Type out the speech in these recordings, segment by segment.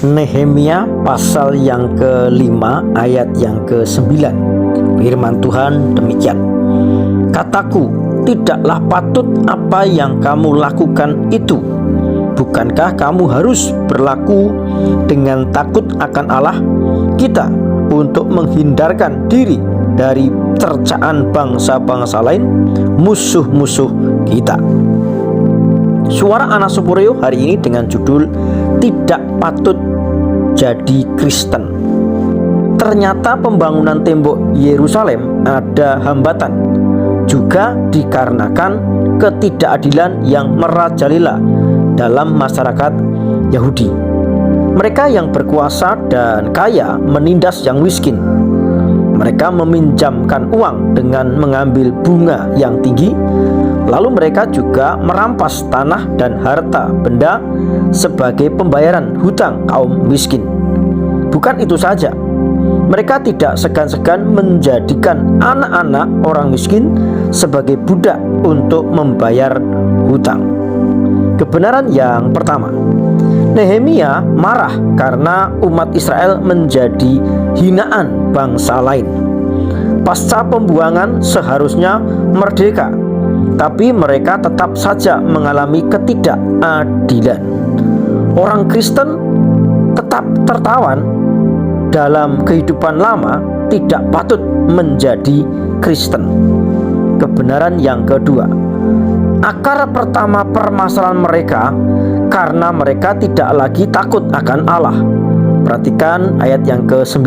Nehemia pasal yang ke-5 ayat yang ke-9. Firman Tuhan demikian. Kataku, tidaklah patut apa yang kamu lakukan itu. Bukankah kamu harus berlaku dengan takut akan Allah kita untuk menghindarkan diri dari cercaan bangsa-bangsa lain, musuh-musuh kita. Suara Anak Suporyo hari ini dengan judul Tidak Patut Jadi Kristen. Ternyata pembangunan tembok Yerusalem ada hambatan, juga dikarenakan ketidakadilan yang merajalela dalam masyarakat Yahudi. Mereka yang berkuasa dan kaya menindas yang miskin. Mereka meminjamkan uang dengan mengambil bunga yang tinggi. Lalu mereka juga merampas tanah dan harta benda sebagai pembayaran hutang kaum miskin. Bukan itu saja, mereka tidak segan-segan menjadikan anak-anak orang miskin sebagai budak untuk membayar hutang. Kebenaran yang pertama, Nehemia marah karena umat Israel menjadi hinaan bangsa lain. Pasca pembuangan seharusnya merdeka, tapi mereka tetap saja mengalami ketidakadilan. Orang Kristen tetap tertawan dalam kehidupan lama tidak patut menjadi Kristen. Kebenaran yang kedua, akar pertama permasalahan mereka karena mereka tidak lagi takut akan Allah. Perhatikan ayat yang ke-9.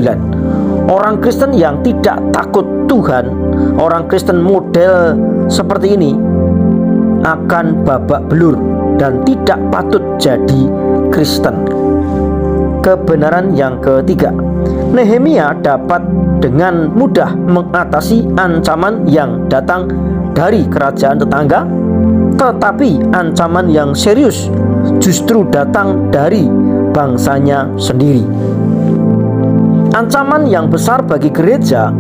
Orang Kristen yang tidak takut Tuhan, orang Kristen model seperti ini akan babak belur dan tidak patut jadi Kristen. Kebenaran yang ketiga, Nehemia dapat dengan mudah mengatasi ancaman yang datang dari kerajaan tetangga, tetapi ancaman yang serius justru datang dari bangsanya sendiri. Ancaman yang besar bagi gereja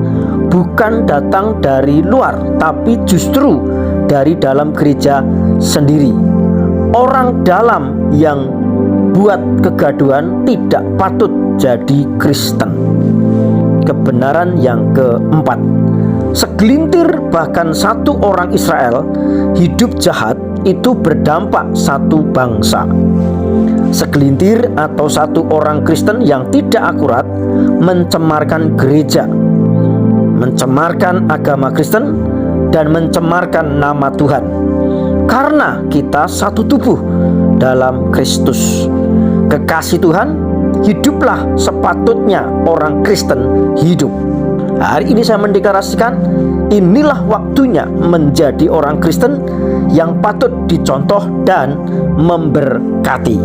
bukan datang dari luar, tapi justru dari dalam gereja sendiri. Orang dalam yang buat kegaduhan tidak patut jadi Kristen. Kebenaran yang keempat, segelintir bahkan satu orang Israel hidup jahat itu berdampak satu bangsa. Segelintir atau satu orang Kristen yang tidak akurat mencemarkan gereja, mencemarkan agama Kristen, dan mencemarkan nama Tuhan. Karena kita satu tubuh dalam Kristus. Kekasih Tuhan, hiduplah sepatutnya orang Kristen hidup. Hari ini saya mendeklarasikan, inilah waktunya menjadi orang Kristen yang patut dicontoh dan memberkati.